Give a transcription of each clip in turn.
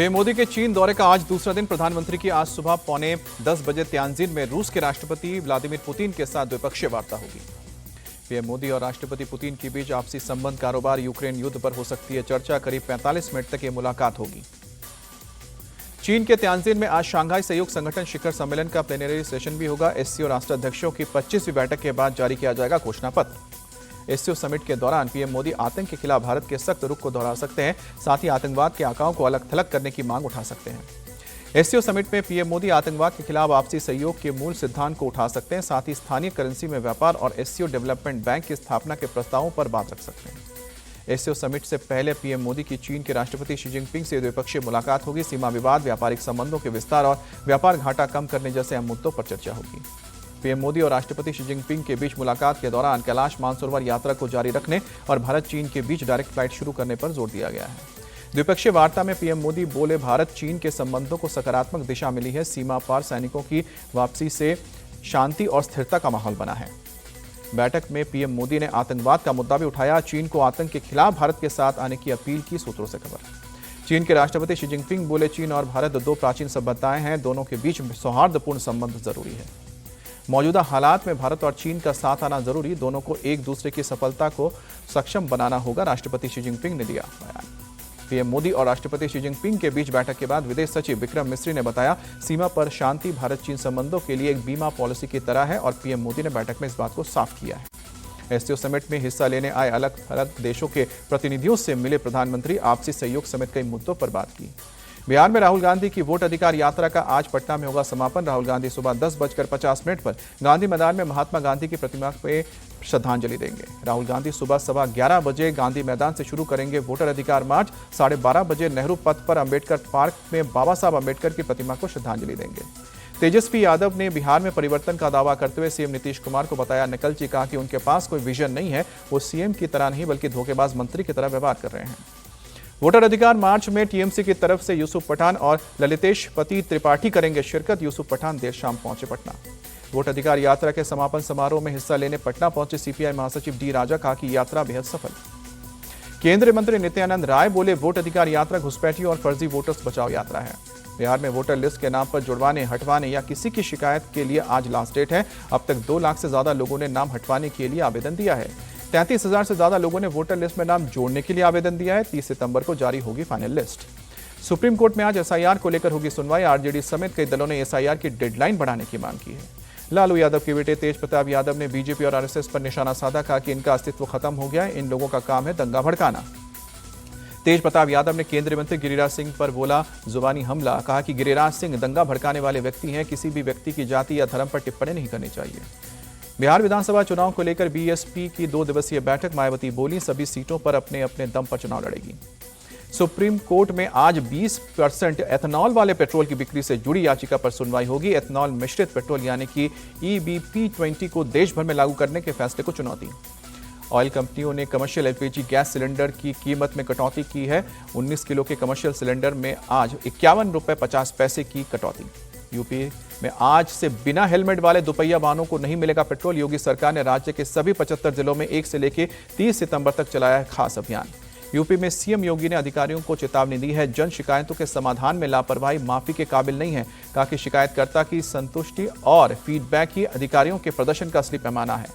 PM Modi के चीन दौरे का आज दूसरा दिन। प्रधानमंत्री की आज सुबह 9:45 बजे तियानजिन में रूस के राष्ट्रपति व्लादिमीर पुतिन के साथ द्विपक्षीय वार्ता होगी। पीएम मोदी और राष्ट्रपति पुतिन के बीच आपसी संबंध, कारोबार, यूक्रेन युद्ध पर हो सकती है चर्चा। करीब 45 मिनट तक ये मुलाकात होगी। चीन के तियानजिन में आज शंघाई सहयोग संगठन शिखर सम्मेलन का प्लेनरी सेशन भी होगा। एससीओ राष्ट्राध्यक्षों की 25वीं बैठक के बाद जारी किया जाएगा घोषणा पत्र। एससीओ समिट के दौरान पीएम मोदी आतंक के खिलाफ भारत के सख्त रुख को दोहरा सकते हैं, साथ ही आतंकवाद के आकाओं को अलग थलग करने की मांग उठा सकते हैं। एससीओ समिट में पीएम मोदी आतंकवाद के खिलाफ आपसी सहयोग के मूल सिद्धांत को उठा सकते हैं, साथ ही स्थानीय करेंसी में व्यापार और एससीओ डेवलपमेंट बैंक की स्थापना के प्रस्तावों पर बात रख सकते हैं। एससीओ समिट से पहले पीएम मोदी की चीन के राष्ट्रपति शी जिनपिंग से द्विपक्षीय मुलाकात होगी। सीमा विवाद, व्यापारिक संबंधों के विस्तार और व्यापार घाटा कम करने जैसे अहम मुद्दों पर चर्चा होगी। पीएम मोदी और राष्ट्रपति शी जिनपिंग के बीच मुलाकात के दौरान कैलाश मानसरोवर यात्रा को जारी रखने और भारत चीन के बीच डायरेक्ट फ्लाइट शुरू करने पर जोर दिया गया है। द्विपक्षीय वार्ता में पीएम मोदी बोले, भारत चीन के संबंधों को सकारात्मक दिशा मिली है। सीमा पार सैनिकों की वापसी से शांति और स्थिरता का माहौल बना है। बैठक में पीएम मोदी ने आतंकवाद का मुद्दा भी उठाया। चीन को आतंक के खिलाफ भारत के साथ आने की अपील की, सूत्रों से खबर। चीन के राष्ट्रपति शी जिनपिंग बोले, चीन और भारत दो प्राचीन सभ्यताएं हैं, दोनों के बीच सौहार्दपूर्ण संबंध जरूरी है। मौजूदा हालात में भारत और चीन का साथ आना जरूरी, दोनों को एक दूसरे की सफलता को सक्षम बनाना होगा, राष्ट्रपति शी जिनपिंग ने दिया बयान। पीएम मोदी और राष्ट्रपति शी जिनपिंग के बीच बैठक के बाद विदेश सचिव विक्रम मिस्री ने बताया, सीमा पर शांति भारत चीन संबंधों के लिए एक बीमा पॉलिसी की तरह है और पीएम मोदी ने बैठक में इस बात को साफ किया है। एससीओ समिट में हिस्सा लेने आए अलग अलग देशों के प्रतिनिधियों से मिले प्रधानमंत्री आपसी सहयोग समेत कई मुद्दों पर बात की। बिहार में राहुल गांधी की वोट अधिकार यात्रा का आज पटना में होगा समापन। राहुल गांधी सुबह 10:50 पर गांधी मैदान में महात्मा गांधी की प्रतिमा पे श्रद्धांजलि देंगे। राहुल गांधी सुबह 11:15 बजे गांधी मैदान से शुरू करेंगे वोटर अधिकार मार्च। 12:30 बजे नेहरू पथ पर अंबेडकर पार्क में बाबा साहब अंबेडकर की प्रतिमा को श्रद्धांजलि देंगे। तेजस्वी यादव ने बिहार में परिवर्तन का दावा करते हुए सीएम नीतीश कुमार को बताया नकलची। कहा कि उनके पास कोई विजन नहीं है, वो सीएम की तरह नहीं बल्कि धोखेबाज मंत्री की तरह व्यवहार कर रहे हैं। वोटर अधिकार मार्च में टीएमसी की तरफ से यूसुफ पठान और ललितेश पति त्रिपाठी करेंगे शिरकत। यूसुफ पठान देर शाम पहुंचे पटना। वोट अधिकार यात्रा के समापन समारोह में हिस्सा लेने पटना पहुंचे सीपीआई महासचिव डी राजा। कहा कि यात्रा बेहद सफल। केंद्रीय मंत्री नित्यानंद राय बोले, वोट अधिकार यात्रा घुसपैठियों और फर्जी वोटर्स बचाओ यात्रा है। बिहार में वोटर लिस्ट के नाम पर जुड़वाने, हटवाने या किसी की शिकायत के लिए आज लास्ट डेट है। अब तक 2 लाख से ज्यादा लोगों ने नाम हटवाने के लिए आवेदन दिया है। 33,000 से ज्यादा लोगों ने वोटर लिस्ट में नाम जोड़ने के लिए आवेदन दिया है। 30 सितंबर को जारी होगी फाइनल लिस्ट। सुप्रीम कोर्ट में आज एसआईआर को लेकर होगी सुनवाई। आरजेडी समेत कई दलों ने एसआईआर की डेडलाइन बढ़ाने की मांग की है। लालू यादव के बेटे तेज प्रताप यादव ने बीजेपी और आरएसएस पर निशाना साधा। कहा कि इनका अस्तित्व खत्म हो गया है, इन लोगों का काम है दंगा भड़काना। तेज प्रताप यादव ने केंद्रीय मंत्री गिरिराज सिंह पर बोला जुबानी हमला। कहा कि गिरिराज सिंह दंगा भड़काने वाले व्यक्ति हैं, किसी भी व्यक्ति की जाति या धर्म पर टिप्पणी नहीं करनी चाहिए। बिहार विधानसभा चुनाव को लेकर बीएसपी की 2 दिवसीय बैठक। मायावती बोली, सभी सीटों पर अपने अपने दम पर चुनाव लड़ेगी। सुप्रीम कोर्ट में आज 20% एथेनॉल वाले पेट्रोल की बिक्री से जुड़ी याचिका पर सुनवाई होगी। एथेनॉल मिश्रित पेट्रोल यानी कि EBP20 को देश भर में लागू करने के फैसले को चुनौती। ऑयल कंपनियों ने कमर्शियल एलपीजी गैस सिलेंडर की कीमत में कटौती की है। 19 किलो के कमर्शियल सिलेंडर में आज 51 रुपये 50 पैसे की कटौती। यूपी में आज से बिना हेलमेट वाले दोपहिया वाहनों को नहीं मिलेगा पेट्रोल। योगी सरकार ने राज्य के सभी 75 जिलों में 1 से लेकर 30 सितंबर तक चलाया है खास अभियान। यूपी में सीएम योगी ने अधिकारियों को चेतावनी दी है, जन शिकायतों के समाधान में लापरवाही माफी के काबिल नहीं है। कहा कि शिकायतकर्ता की संतुष्टि और फीडबैक ही अधिकारियों के प्रदर्शन का असली पैमाना है।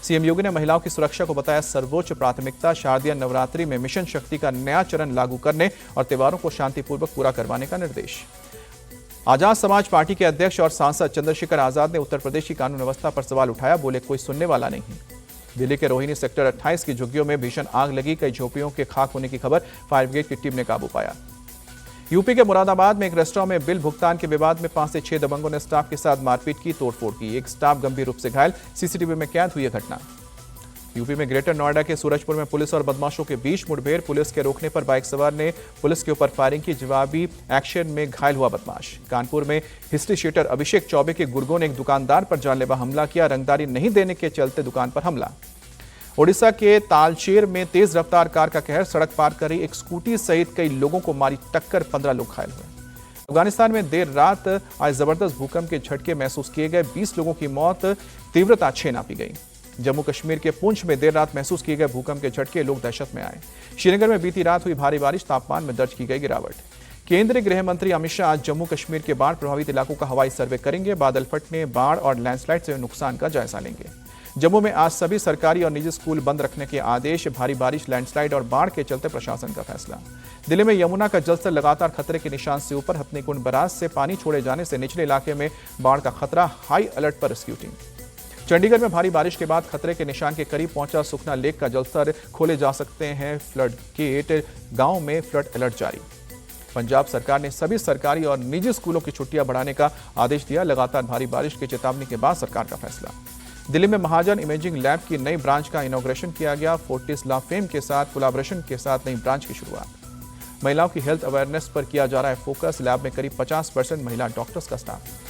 सीएम योगी ने महिलाओं की सुरक्षा को बताया सर्वोच्च प्राथमिकता। शारदीय नवरात्रि में मिशन शक्ति का नया चरण लागू करने और त्योहारों को शांतिपूर्वक पूरा करवाने का निर्देश। आजाद समाज पार्टी के अध्यक्ष और सांसद चंद्रशेखर आजाद ने उत्तर प्रदेश की कानून व्यवस्था पर सवाल उठाया। बोले, कोई सुनने वाला नहीं। दिल्ली के रोहिणी सेक्टर 28 की झुग्गियों में भीषण आग लगी। कई झोपड़ियों के खाक होने की खबर। फायर ब्रिगेड की टीम ने काबू पाया। यूपी के मुरादाबाद में एक रेस्टोरेंट में बिल भुगतान के विवाद में 5 से 6 दबंगों ने स्टाफ के साथ मारपीट की, तोड़फोड़ की। एक स्टाफ गंभीर रूप से घायल। सीसीटीवी में कैद हुई यह घटना। यूपी में ग्रेटर नोएडा के सूरजपुर में पुलिस और बदमाशों के बीच मुठभेड़। पुलिस के रोकने पर बाइक सवार ने पुलिस के ऊपर फायरिंग की। जवाबी एक्शन में घायल हुआ बदमाश। कानपुर में हिस्ट्री शीटर अभिषेक चौबे के गुर्गों ने एक दुकानदार पर जानलेवा हमला किया। रंगदारी नहीं देने के चलते दुकान पर हमला। ओडिशा के तालचेर में तेज रफ्तार कार का कहर। सड़क पार कर रही एक स्कूटी सहित कई लोगों को मारी टक्कर, 15 लोग घायल हुए। अफगानिस्तान में देर रात आज जबरदस्त भूकंप के झटके महसूस किए गए। 20 लोगों की मौत, तीव्रता 6 नापी गई। जम्मू कश्मीर के पुंछ में देर रात महसूस किए गए भूकंप के झटके, लोग दहशत में आए। श्रीनगर में बीती रात हुई भारी बारिश, तापमान में दर्ज की गई गिरावट। केंद्रीय गृह मंत्री अमित शाह आज जम्मू कश्मीर के बाढ़ प्रभावित इलाकों का हवाई सर्वे करेंगे। बादल फटने, बाढ़ और लैंडस्लाइड से नुकसान का जायजा लेंगे। जम्मू में आज सभी सरकारी और निजी स्कूल बंद रखने के आदेश। भारी बारिश, लैंडस्लाइड और बाढ़ के चलते प्रशासन का फैसला। दिल्ली में यमुना का जलस्तर लगातार खतरे के निशान से ऊपर। हथनीकुंड बराज से पानी छोड़े जाने से निचले इलाके में बाढ़ का खतरा। हाई अलर्ट पर रेस्क्यू टीम। चंडीगढ़ में भारी बारिश के बाद खतरे के निशान के करीब पहुंचा सुखना लेक का जलस्तर। खोले जा सकते हैं फ्लड गेट। गांव में फ्लड अलर्ट जारी। पंजाब सरकार ने सभी सरकारी और निजी स्कूलों की छुट्टियां बढ़ाने का आदेश दिया। लगातार भारी बारिश की चेतावनी के बाद सरकार का फैसला। दिल्ली में महाजन इमेजिंग लैब की नई ब्रांच का इनॉग्रेशन किया गया। फोर्टिस लॉ फेम के साथ कोलैबोरेशन के साथ नई ब्रांच की शुरुआत। महिलाओं की हेल्थ अवेयरनेस पर किया जा रहा है फोकस। लैब में करीब 50% महिला डॉक्टर्स का स्टाफ।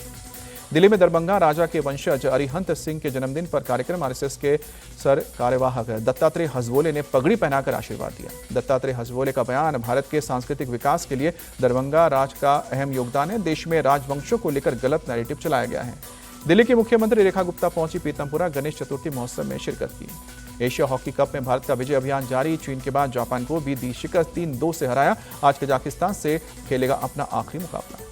दिल्ली में दरभंगा राजा के वंशज अरिहंत सिंह के जन्मदिन पर कार्यक्रम। आरएसएस के सर कार्यवाहक दत्तात्रेय हसबोले ने पगड़ी पहनाकर आशीर्वाद दिया। दत्तात्रेय हसबोले का बयान, भारत के सांस्कृतिक विकास के लिए दरभंगा राज का अहम योगदान है। देश में राजवंशों को लेकर गलत नैरेटिव चलाया गया है। दिल्ली की मुख्यमंत्री रेखा गुप्ता पहुंची पीतमपुरा। गणेश चतुर्थी महोत्सव में शिरकत की। एशिया हॉकी कप में भारत का विजय अभियान जारी। चीन के बाद जापान को भी दी शिकस्त, 3-2 से हराया। आज कजाकिस्तान से खेलेगा अपना आखिरी मुकाबला।